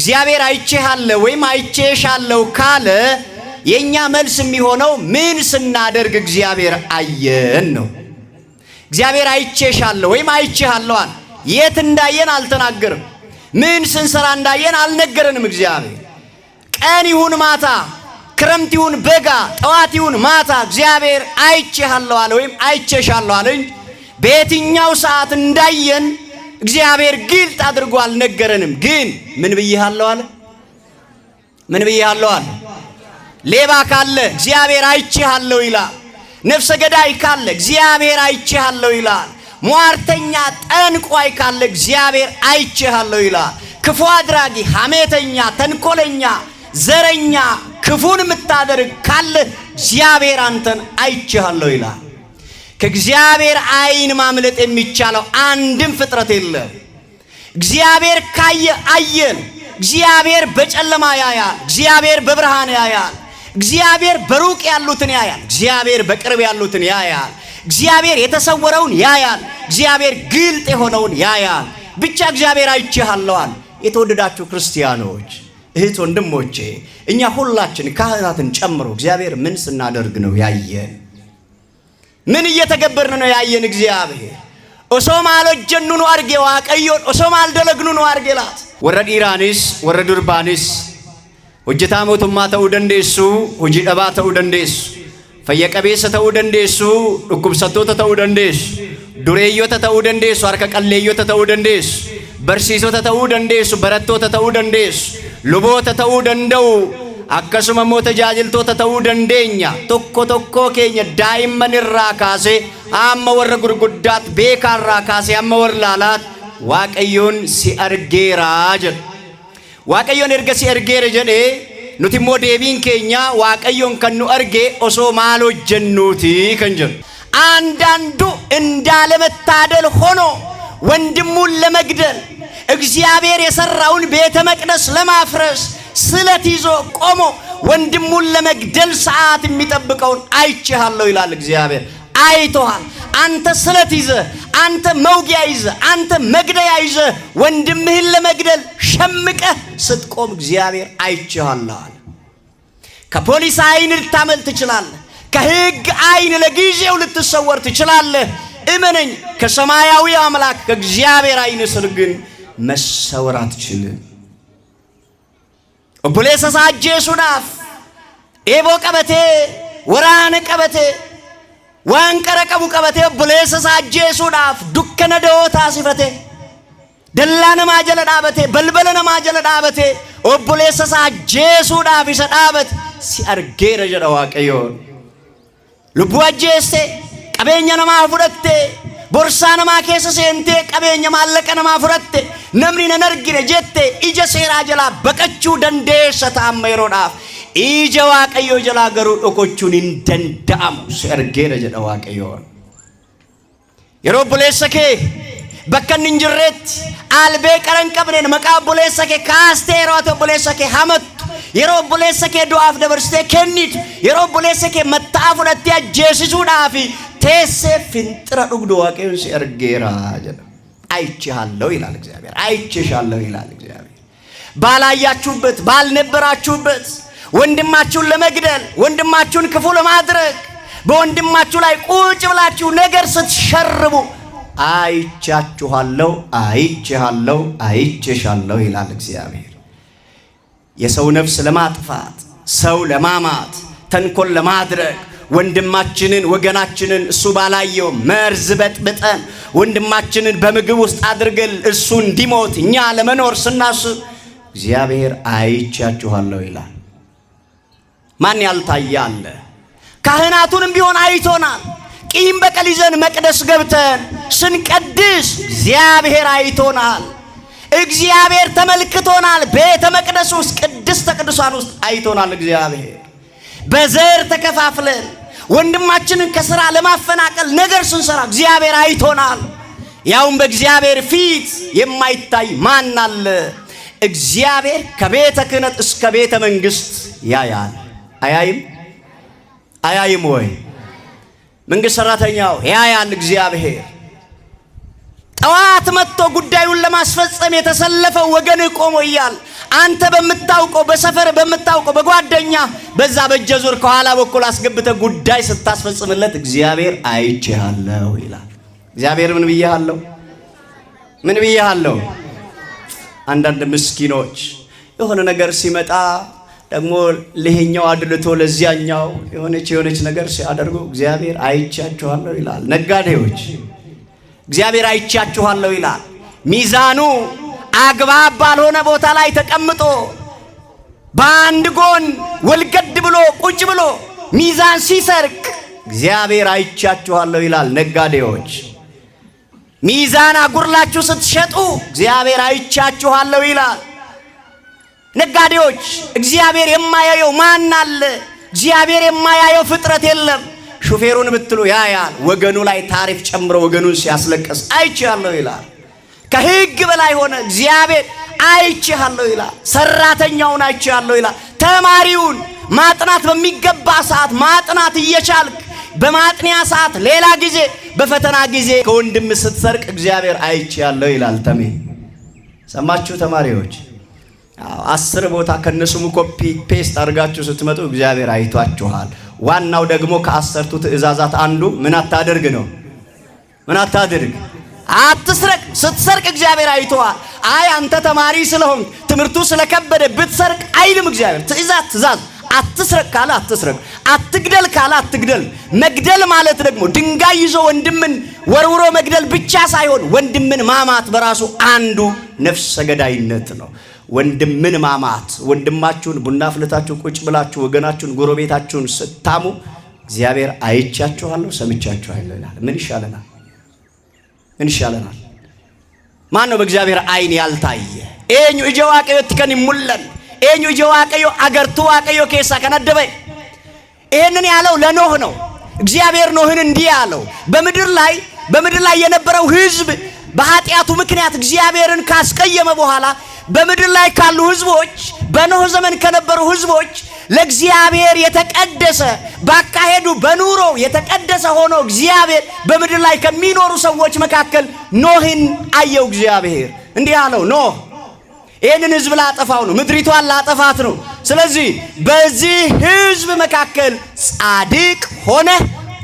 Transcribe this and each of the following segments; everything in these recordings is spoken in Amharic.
እግዚአብሔር አይቼሃለሁ ወይም አይቼሻለሁ ካለ የኛ መልስ የሚሆነው ምን ስናደርግ እግዚአብሔር አየን ነው። እግዚአብሔር አይቼሻለሁ ወይም አይቼሃለሁ አለ። የት እንዳየን አልተናገርም። ምን ስንሰራ እንዳየን አልነገረንም። እግዚአብሔር ቀን ይሁን ማታ፣ ክረምት ይሁን በጋ፣ ጠዋት ይሁን ማታ እግዚአብሔር አይቼሃለሁ አለ ወይም አይቼሻለሁ አለ እንጂ በየትኛው ሰዓት እንዳየን እግዚአብሔር ግልጥ አድርጎ አልነገረንም። ግን ምን ብዬሃለሁ አለ? ምን ብዬሃለሁ አለ? ሌባ ካለ እግዚአብሔር አይቼሃለሁ ይላል። ነፍሰ ገዳይ ካለ እግዚአብሔር አይቼሃለሁ ይላል። ሟርተኛ ጠንቋይ ካለ እግዚአብሔር አይቼሃለሁ ይላል። ክፉ አድራጊ፣ ሐሜተኛ፣ ተንኮለኛ፣ ዘረኛ፣ ክፉን የምታደርግ ካለ እግዚአብሔር አንተን አይቼሃለሁ ይላል። ከእግዚአብሔር አይን ማምለጥ የሚቻለው አንድም ፍጥረት የለም። እግዚአብሔር ካየ አየን። እግዚአብሔር በጨለማ ያያል። እግዚአብሔር በብርሃን ያያል። እግዚአብሔር በሩቅ ያሉትን ያያል። እግዚአብሔር በቅርብ ያሉትን ያያል። እግዚአብሔር የተሰወረውን ያያል። እግዚአብሔር ግልጥ የሆነውን ያያል። ብቻ እግዚአብሔር አይቼሃለሁ አለ። የተወደዳችሁ ክርስቲያኖች እህት ወንድሞቼ፣ እኛ ሁላችን ካህናትን ጨምሮ እግዚአብሔር ምን ስናደርግ ነው ያየን? ምን እየተገበርን ነው ያየን? እግዚአብሔር ኦሶማል ጀኑኑ አርጌ ዋቀዮን ኦሶማል ደለግኑኑ አርጌላት ወረድ ኢራኒስ ወረድ ዱርባኒስ ሆጀታ ሞቱማ ተው ደንዴሱ ሆጂ ደባ ተው ደንዴሱ ፈየቀቤሰ ተው ደንዴሱ ዱኩብሰቶተ ተው ደንዴሱ ዱሬዮተ ተው ደንዴሱ አርከ ቀሌዮተ ተው ደንዴሱ በርሲሶተ ተው ደንዴሱ በረቶተ ተው ደንዴሱ ሉቦተ ተው ደንደው akkasuma immoo tajaajiltoota ta'uu dandeenya. Tokko tokko keenya daa'imman irraa kaasee amma warra gurguddaatti beekaa irraa kaasee amma warra laalaatti Waaqayyoon si argeeraa jedha. Waaqayyoon erga si argeera jedhee nuti immoo deebiin keenya Waaqayyoon kan nu arge osoo maal hojjennuuti kan jedhu. አንዳንዱ እንዳለመታደል ሆኖ ወንድሙን ለመግደል እግዚአብሔር የሰራውን ቤተ መቅደስ ለማፍረስ ስለት ይዞ ቆሞ ወንድሙን ለመግደል ሰዓት የሚጠብቀውን አይቼሃለሁ ይላል እግዚአብሔር። አይቶሃል። አንተ ስለት ይዘ፣ አንተ መውጊያ ይዘ፣ አንተ መግደያ ይዘ ወንድምህን ለመግደል ሸምቀህ ስትቆም እግዚአብሔር አይቼሃለሁ አለ። ከፖሊስ አይን ልታመልጥ ትችላለህ። ከሕግ አይን ለጊዜው ልትሰወር ትችላለህ። እመነኝ፣ ከሰማያዊ አምላክ ከእግዚአብሔር አይን ስር ግን መሰወር አትችልም። ኦቦሌሰ ሳጄሱናፍ ኤቦ ቀበቴ ወራነ ቀበቴ ዋንቀረ ቀቡ ቀበቴ ኦቦሌሰ ሳጄሱናፍ ዱከነ ደዎታ ሲፈቴ ደላነ ማጀለ ዳበቴ በልበለነ ማጀለ ዳበቴ ኦቦሌሰ ሳጄሱናፍ ይሰዳበት ሲአርጌረ ጀዳ ዋቀዮ ልቡ አጄስቴ ቀበኛ ነማ ፍረቴ ቦርሳ ነማ ኬሰ ሴንቴ ቀበኛ ማለቀ ነማ ፍረቴ ነምኒ ነርግነ ጀቴ ኢጀ ሴራ ጀላ በቀቹ ደንዴሰ ታመሮዳፍ ኢጀ ዋቀዮ ጀላ ገሩ ዶኮቹን እንደንዳሙ ሲአርጌረ ጀዳ ዋቀዮ የሮ ቡሌሰኬ በከን እንጅሬት አልቤ ቀረን ቀብኔን መቃ ቡሌሰኬ ካስቴሮቶ ቡሌሰኬ ሐመት የሮ ቡሌሰኬ ዱአፍ ደበርስቴ ከኒት የሮ ቡሌሰኬ መታፉለት ያጀሲሱዳፊ ቴሴ ፍንጥራ ዱግዶ ዋቀዮን ሲአርጌራ ጀዳ አይቼሃለሁ ይላል እግዚአብሔር። አይቼሻለሁ ይላል እግዚአብሔር። ባላያችሁበት ባልነበራችሁበት ወንድማችሁን ለመግደል ወንድማችሁን ክፉ ለማድረግ በወንድማችሁ ላይ ቁጭ ብላችሁ ነገር ስትሸርቡ አይቻችኋለሁ፣ አይቼሃለሁ፣ አይቼሻለሁ ይላል እግዚአብሔር። የሰው ነፍስ ለማጥፋት ሰው ለማማት ተንኮል ለማድረግ ወንድማችንን ወገናችንን እሱ ባላየው መርዝ በጥብጠን ወንድማችንን በምግብ ውስጥ አድርገን እሱ እንዲሞት እኛ ለመኖር ስናስብ እግዚአብሔር አይቻችኋለሁ ይላል። ማን ያልታያለ? ካህናቱንም ቢሆን አይቶናል። ቂም በቀል ይዘን መቅደስ ገብተን ስንቀድስ እግዚአብሔር አይቶናል። እግዚአብሔር ተመልክቶናል። ቤተ መቅደስ ውስጥ ቅድስተ ቅዱሳን ውስጥ አይቶናል እግዚአብሔር። በዘር ተከፋፍለን ወንድማችንን ከሥራ ለማፈናቀል ነገር ስንሰራ እግዚአብሔር አይቶናል። ያውም በእግዚአብሔር ፊት የማይታይ ማን አለ? እግዚአብሔር ከቤተ ክህነት እስከ ቤተ መንግሥት ያያል። አያይም? አያይም ወይ? መንግሥት ሠራተኛው ያያል እግዚአብሔር። ጠዋት መጥቶ ጉዳዩን ለማስፈጸም የተሰለፈው ወገን ቆሞ እያል አንተ በምታውቀው በሰፈር በምታውቀው በጓደኛ በዛ በጀዙር ከኋላ በኩል አስገብተህ ጉዳይ ስታስፈጽምለት እግዚአብሔር አይቼሃለሁ ይላል። እግዚአብሔር ምን ብዬሃለሁ? ምን ብዬሃለሁ? አንዳንድ ምስኪኖች የሆነ ነገር ሲመጣ ደግሞ ለሄኛው አድልቶ ለዚያኛው የሆነች ነገር ሲያደርጉ እግዚአብሔር አይቻችኋለሁ ይላል። ነጋዴዎች እግዚአብሔር አይቻችኋለሁ ይላል። ሚዛኑ አግባብ ባልሆነ ቦታ ላይ ተቀምጦ በአንድ ጎን ወልገድ ብሎ ቁጭ ብሎ ሚዛን ሲሰርቅ እግዚአብሔር አይቻችኋለሁ ይላል። ነጋዴዎች ሚዛን አጉርላችሁ ስትሸጡ እግዚአብሔር አይቻችኋለሁ ይላል። ነጋዴዎች እግዚአብሔር የማያየው ማን አለ? እግዚአብሔር የማያየው ፍጥረት የለም። ሹፌሩን ብትሉ ያያል። ወገኑ ላይ ታሪፍ ጨምሮ ወገኑን ሲያስለቅስ አይቻለሁ ይላል። ከሕግ በላይ ሆነ እግዚአብሔር አይቻለሁ ይላል። ሰራተኛውን አይቻለሁ ይላል። ተማሪውን ማጥናት በሚገባ ሰዓት ማጥናት እየቻልክ በማጥኒያ ሰዓት ሌላ ጊዜ በፈተና ጊዜ ከወንድም ስትሰርቅ እግዚአብሔር አይቻለሁ ይላል። ተሜ ሰማችሁ ተማሪዎች? 10 ቦታ ከነሱም ኮፒ ፔስት አድርጋችሁ ስትመጡ እግዚአብሔር አይቷችኋል። ዋናው ደግሞ ከ10ቱ ትእዛዛት አንዱ ምን አታድርግ ነው። ምን አታድርግ? አትስረቅ። ስትሰርቅ እግዚአብሔር አይቷል። አይ አንተ ተማሪ ስለሆንክ ትምህርቱ ስለከበደ ብትሰርቅ አይልም እግዚአብሔር። ትእዛዝ አትስረቅ ካለ አትስረቅ፣ አትግደል ካለ አትግደል። መግደል ማለት ደግሞ ድንጋይ ይዞ ወንድምን ወርውሮ መግደል ብቻ ሳይሆን ወንድምን ማማት በራሱ አንዱ ነፍሰ ገዳይነት ነው። ወንድምን ማማት፣ ወንድማችሁን ቡና ፍልታችሁ ቁጭ ብላችሁ ወገናችሁን ጎረቤታችሁን ስታሙ እግዚአብሔር አይቻችኋለሁ ሰምቻችኋለሁ ይላል። ምን ይሻለናል? ምን ይሻለናል? ማን ነው በእግዚአብሔር አይን ያልታየ? ኤኙ እጀዋቀዮ ትከን ይሙለን ኤኙ እጀዋቀዮ አገርቱ ዋቀዮ ኬሳ ከነደበ። ይሄንን ያለው ለኖህ ነው። እግዚአብሔር ኖህን እንዲህ ያለው በምድር ላይ የነበረው ሕዝብ በኃጢአቱ ምክንያት እግዚአብሔርን ካስቀየመ በኋላ በምድር ላይ ካሉ ሕዝቦች በኖህ ዘመን ከነበሩ ሕዝቦች ለእግዚአብሔር የተቀደሰ ባካሄዱ በኑሮ የተቀደሰ ሆኖ እግዚአብሔር በምድር ላይ ከሚኖሩ ሰዎች መካከል ኖህን አየው። እግዚአብሔር እንዲህ አለው፣ ኖህ ይህንን ሕዝብ ላጠፋው ነው፣ ምድሪቷን ላጠፋት ነው። ስለዚህ በዚህ ሕዝብ መካከል ጻድቅ ሆነ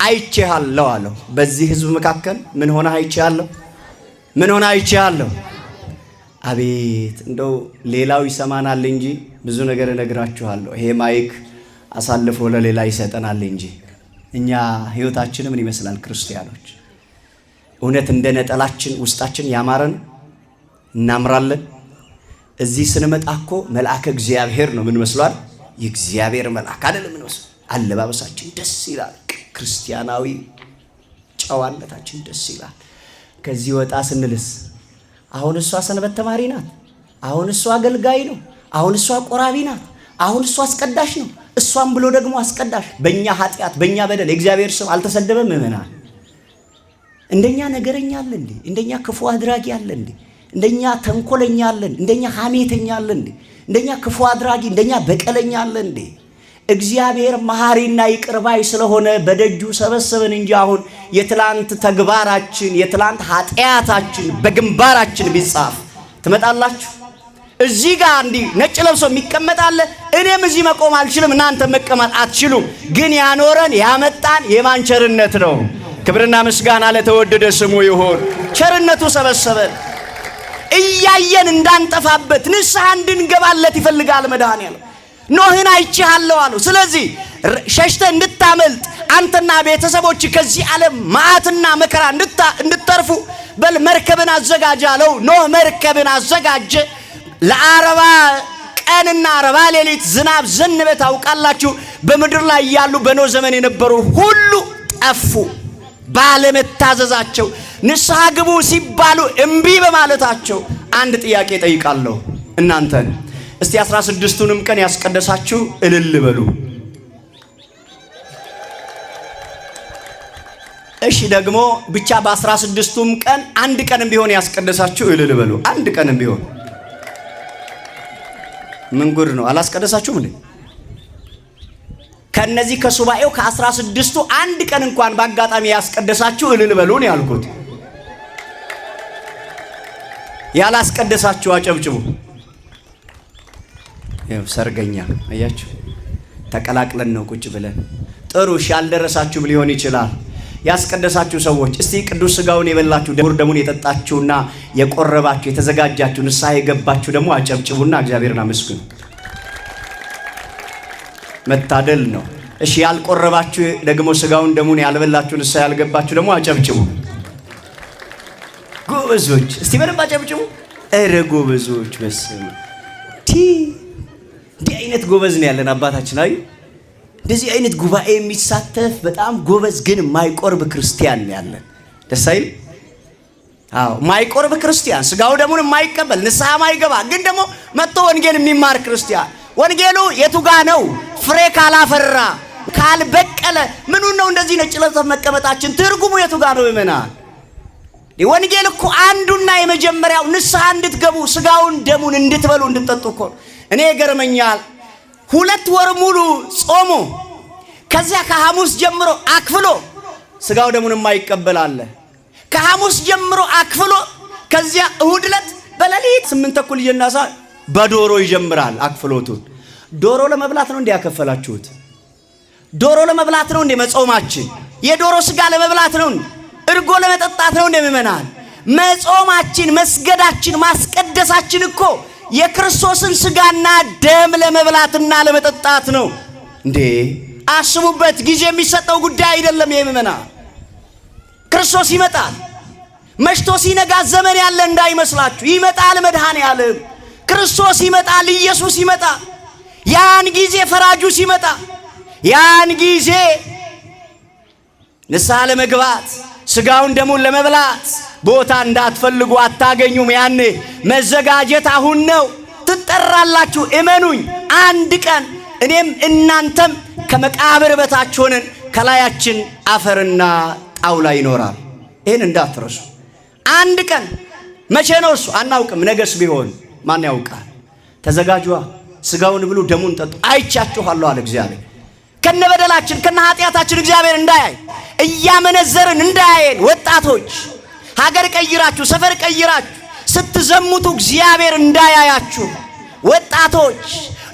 አይቼሃለሁ አለው። በዚህ ሕዝብ መካከል ምን ሆነ አይቼሃለሁ? ምን ሆነ አይቼሃለሁ? አቤት እንደው ሌላው ይሰማናል እንጂ ብዙ ነገር እነግራችኋለሁ። ይሄ ማይክ አሳልፎ ለሌላ ይሰጠናል እንጂ እኛ ህይወታችን ምን ይመስላል? ክርስቲያኖች እውነት እንደ ነጠላችን ውስጣችን ያማረን እናምራለን። እዚህ ስንመጣ እኮ መልአከ እግዚአብሔር ነው ምን መስሏል? የእግዚአብሔር መልአክ አይደለም ምን መስሏል? አለባበሳችን ደስ ይላል። ክርስቲያናዊ ጨዋነታችን ደስ ይላል። ከዚህ ወጣ ስንልስ አሁን እሷ ሰንበት ተማሪ ናት፣ አሁን እሷ አገልጋይ ነው፣ አሁን እሷ ቆራቢ ናት፣ አሁን እሷ አስቀዳሽ ነው፣ እሷም ብሎ ደግሞ አስቀዳሽ። በእኛ ኃጢአት በእኛ በደል የእግዚአብሔር ስም አልተሰደበም። ምእመናን እንደኛ ነገረኛ አለ እንዴ? እንደኛ ክፉ አድራጊ አለ እንዴ? እንደኛ ተንኮለኛ አለ እንዴ? እንደኛ ሐሜተኛ አለ እንዴ? እንደኛ ክፉ አድራጊ እንደኛ በቀለኛ አለ እንዴ? እግዚአብሔር መሐሪና ይቅርባይ ስለሆነ በደጁ ሰበሰበን እንጂ አሁን የትላንት ተግባራችን የትላንት ኃጢአታችን በግንባራችን ቢጻፍ ትመጣላችሁ? እዚህ ጋር እንዲህ ነጭ ለብሶ የሚቀመጣለ። እኔም እዚህ መቆም አልችልም፣ እናንተ መቀመጥ አትችሉም። ግን ያኖረን ያመጣን የማን ቸርነት ነው? ክብርና ምስጋና ለተወደደ ስሙ ይሁን። ቸርነቱ ሰበሰበን። እያየን እንዳንጠፋበት ንስሐ እንድንገባለት ይፈልጋል መድኃኔዓለም። ኖህን አይቼሃለሁ አለው። ስለዚህ ሸሽተህ እንድታመልጥ አንተና ቤተሰቦች ከዚህ ዓለም መዓትና መከራ እንድትተርፉ በል መርከብን አዘጋጅ አለው። ኖህ መርከብን አዘጋጀ። ለ40 ቀንና 40 ሌሊት ዝናብ ዘነበ። ታውቃላችሁ በምድር ላይ ያሉ በኖህ ዘመን የነበሩ ሁሉ ጠፉ ባለመታዘዛቸው፣ ንስሐ ግቡ ሲባሉ እምቢ በማለታቸው። አንድ ጥያቄ ጠይቃለሁ እናንተን። እስቲ 16ቱንም ቀን ያስቀደሳችሁ እልል በሉ። እሺ ደግሞ ብቻ በ16ቱም ቀን አንድ ቀንም ቢሆን ያስቀደሳችሁ እልል በሉ። አንድ ቀንም ቢሆን ምን ጉድ ነው? አላስቀደሳችሁም እንዴ? ከነዚህ ከሱባኤው ከ16ቱ አንድ ቀን እንኳን በአጋጣሚ ያስቀደሳችሁ እልል በሉ ነው ያልኩት። ያላስቀደሳችሁ አጨብጭቡ። ያው ሰርገኛ አያችሁ ተቀላቅለን ነው ቁጭ ብለን ጥሩ ያልደረሳችሁ ሊሆን ይችላል። ያስቀደሳችሁ ሰዎች እስቲ ቅዱስ ሥጋውን የበላችሁ ደሙን የጠጣችሁና የቆረባችሁ የተዘጋጃችሁ ንስሐ የገባችሁ ደግሞ አጨብጭቡና እግዚአብሔርን አመስግኑ። መታደል ነው። እሺ ያልቆረባችሁ ደግሞ ሥጋውን ደሙን ያልበላችሁ ንስሐ ያልገባችሁ ደግሞ አጨብጭቡ። ጎበዞች እስቲ በደንብ አጨብጭቡ። እረ ጎበዞች በስመ እንዲህ አይነት ጎበዝ ነው ያለን አባታችን። አይ እንደዚህ አይነት ጉባኤ የሚሳተፍ በጣም ጎበዝ ግን የማይቆርብ ክርስቲያን ነው ያለን። ደስ አይል? አዎ የማይቆርብ ክርስቲያን ሥጋው ደሙን የማይቀበል ንስሐ የማይገባ ግን ደግሞ መጥቶ ወንጌል የሚማር ክርስቲያን። ወንጌሉ የቱ ጋ ነው? ፍሬ ካላፈራ ካልበቀለ ምኑን ነው እንደዚህ ነጭ ለብሰን መቀመጣችን? ትርጉሙ የቱ ጋ ነው? ይመናል ወንጌል እኮ አንዱና የመጀመሪያው ንስሐ እንድትገቡ ሥጋውን ደሙን እንድትበሉ እንድትጠጡ እኮ። እኔ ገርመኛል 2 ወር ሙሉ ጾሞ ከዚያ ከሐሙስ ጀምሮ አክፍሎ ሥጋው ደሙን የማይቀበል አለ። ከሐሙስ ጀምሮ አክፍሎ ከዚያ እሁድ ዕለት በሌሊት 8 ተኩል እየናሳ በዶሮ ይጀምራል አክፍሎቱን። ዶሮ ለመብላት ነው እንዲያከፈላችሁት? ዶሮ ለመብላት ነው እንደ መጾማችን? የዶሮ ሥጋ ለመብላት ነው? እርጎ ለመጠጣት ነው እንደምመናል? መጾማችን፣ መስገዳችን፣ ማስቀደሳችን እኮ የክርስቶስን ሥጋና ደም ለመብላትና ለመጠጣት ነው እንዴ! አስቡበት። ጊዜ የሚሰጠው ጉዳይ አይደለም። የምመናል ክርስቶስ ይመጣል። መሽቶ ሲነጋ ዘመን ያለ እንዳይመስላችሁ። ይመጣል መድኃኔዓለም ክርስቶስ ይመጣል። ኢየሱስ ይመጣል። ያን ጊዜ ፈራጁ ሲመጣ ያን ጊዜ ንስሐ ለመግባት ሥጋውን ደሙን ለመብላት ቦታ እንዳትፈልጉ አታገኙም። ያኔ መዘጋጀት አሁን ነው። ትጠራላችሁ። እመኑኝ አንድ ቀን እኔም እናንተም ከመቃብር በታች ሆነን ከላያችን አፈርና ጣውላ ይኖራል። ይህን እንዳትረሱ። አንድ ቀን መቼ ነው እሱ አናውቅም። ነገስ ቢሆን ማን ያውቃል? ተዘጋጁ። ሥጋውን ብሉ ደሙን ጠጡ። አይቻችኋለሁ አለ እግዚአብሔር። ከነበደላችን ከነኃጢአታችን እግዚአብሔር እንዳያይ እያመነዘርን እንዳያየን ወጣቶች ሀገር ቀይራችሁ ሰፈር ቀይራችሁ ስትዘሙቱ እግዚአብሔር እንዳያያችሁ ወጣቶች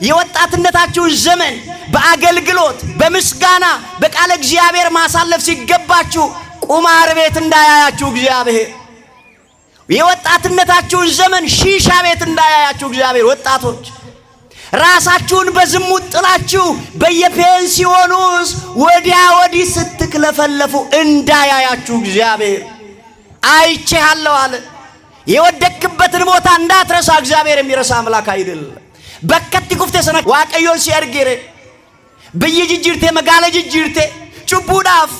የወጣትነታችሁን ዘመን በአገልግሎት በምስጋና በቃለ እግዚአብሔር ማሳለፍ ሲገባችሁ ቁማር ቤት እንዳያያችሁ እግዚአብሔር የወጣትነታችሁን ዘመን ሺሻ ቤት እንዳያያችሁ እግዚአብሔር ወጣቶች ራሳችሁን በዝሙት ጥላችሁ በየፔንሲዮኑ ወዲያ ወዲህ ስትክለፈለፉ እንዳያያችሁ እግዚአብሔር አይቼሃለሁ አለ። የወደቅበትን ቦታ እንዳትረሳ እግዚአብሔር የሚረሳ አምላክ አይደለም። በከቲ ኩፍቴ ሰነ ዋቀዮን ሲያርጌሬ በየጅጅርቴ መጋለ ጅጅርቴ ጩቡዳፍ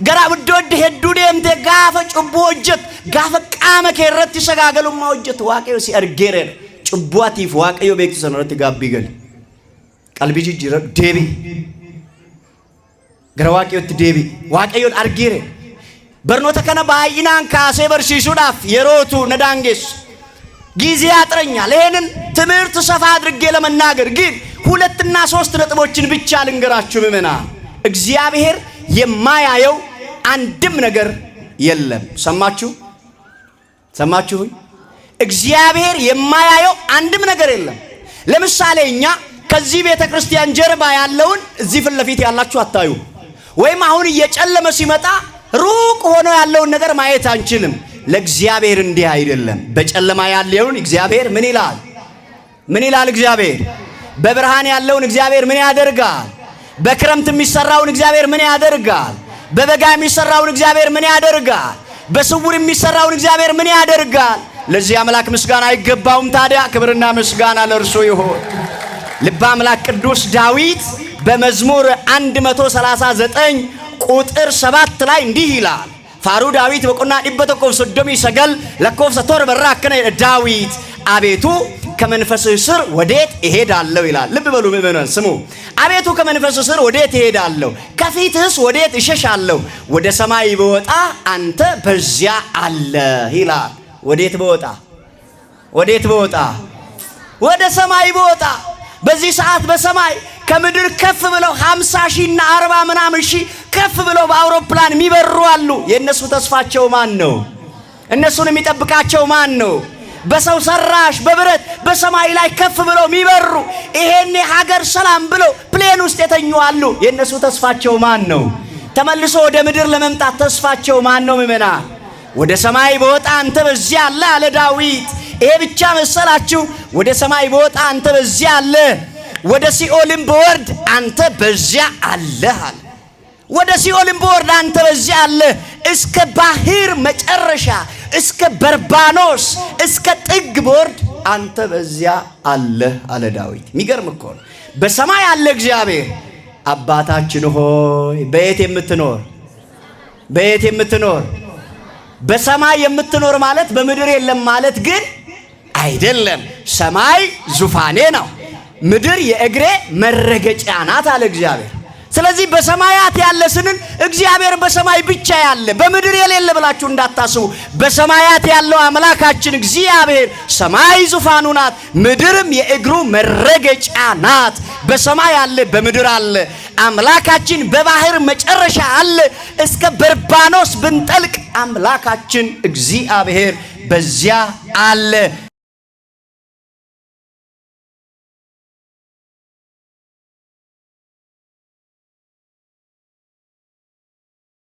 ገራ ወዶድ ሄዱ ደምቴ ጋፈ ጩቡ ወጀት ጋፈ ቃመ ከረቲ ሰጋገሉማ ወጀት ዋቀዮ ሲያርጌሬ ጩቡአቲፍ ዋቀዮ ቤክቱ ሰነረት ጋቢገል ቀልቢ ጅጅረ ዴቢ ገራ ዋቀዮት ዴቢ ዋቀዮን አርጌሬ በርኖተ ከነ ባይናን ካሴ በርሲሱዳፍ የሮቱ ነዳንጌስ ጊዜ ያጥረኛል። ይሄንን ትምህርት ሰፋ አድርጌ ለመናገር ግን 2 እና 3 ነጥቦችን ብቻ ልንገራችሁ ምእመናን። እግዚአብሔር የማያየው አንድም ነገር የለም። ሰማችሁ? እግዚአብሔር የማያየው አንድም ነገር የለም። ለምሳሌ እኛ ከዚህ ቤተ ክርስቲያን ጀርባ ያለውን እዚህ ፊት ለፊት ያላችሁ አታዩ። ወይም አሁን እየጨለመ ሲመጣ ሩቅ ሆኖ ያለውን ነገር ማየት አንችልም። ለእግዚአብሔር እንዲህ አይደለም። በጨለማ ያለውን እግዚአብሔር ምን ይላል? እግዚአብሔር በብርሃን ያለውን እግዚአብሔር ምን ያደርጋል? በክረምት የሚሰራውን እግዚአብሔር ምን ያደርጋል? በበጋ የሚሰራውን እግዚአብሔር ምን ያደርጋል? በስውር የሚሰራውን እግዚአብሔር ምን ያደርጋል? ለዚህ አምላክ ምስጋና አይገባውም? ታዲያ ክብርና ምስጋና ለእርሱ ይሁን። ልበ አምላክ ቅዱስ ዳዊት በመዝሙር 139 ቁጥር 7 ላይ እንዲህ ይላል። ፋሩ ዳዊት በቁና ዲበተቆፍ ሶዶሚ ሰገል ለኮፍ ሰቶር በራከነ ዳዊት አቤቱ ከመንፈስህ ስር ወዴት እሄዳለሁ ይላል። ልብ በሉ ምእመናን ስሙ። አቤቱ ከመንፈስህ ስር ወዴት እሄዳለሁ? ከፊትህስ ወዴት እሸሻለሁ? ወደ ሰማይ ብወጣ አንተ በዚያ አለ ይላል። ወዴት ብወጣ? ወደ ሰማይ ብወጣ። በዚህ ሰዓት በሰማይ ከምድር ከፍ ብለው 50 ሺና 40 ምናምን ሺህ ከፍ ብለው በአውሮፕላን የሚበሩ አሉ። የነሱ ተስፋቸው ማን ነው? እነሱን የሚጠብቃቸው ማን ነው? በሰው ሰራሽ በብረት በሰማይ ላይ ከፍ ብለው የሚበሩ ይሄኔ ሀገር ሰላም ብለው ፕሌን ውስጥ የተኙ አሉ። የነሱ ተስፋቸው ማን ነው? ተመልሶ ወደ ምድር ለመምጣት ተስፋቸው ማን ነው? ምመና ወደ ሰማይ በወጣ አንተ በዚያ አለ አለ ዳዊት። ይሄ ብቻ መሰላችሁ? ወደ ሰማይ በወጣ አንተ በዚያ አለ፣ ወደ ሲኦልም በወርድ አንተ በዚያ አለህ አለ። ወደ ሲኦልም በወርድ አንተ በዚያ አለ፣ እስከ ባህር መጨረሻ እስከ በርባኖስ እስከ ጥግ በወርድ አንተ በዚያ አለህ አለ ዳዊት። የሚገርም እኮ ነው። በሰማይ አለ እግዚአብሔር። አባታችን ሆይ በየት የምትኖር በየት የምትኖር? በሰማይ የምትኖር ማለት በምድር የለም ማለት ግን አይደለም። ሰማይ ዙፋኔ ነው፣ ምድር የእግሬ መረገጫ ናት አለ እግዚአብሔር። ስለዚህ በሰማያት ያለ ስንል እግዚአብሔር በሰማይ ብቻ ያለ በምድር የሌለ ብላችሁ እንዳታስቡ። በሰማያት ያለው አምላካችን እግዚአብሔር ሰማይ ዙፋኑ ናት፣ ምድርም የእግሩ መረገጫ ናት። በሰማይ አለ፣ በምድር አለ። አምላካችን በባህር መጨረሻ አለ። እስከ በርባኖስ ብንጠልቅ አምላካችን እግዚአብሔር በዚያ አለ።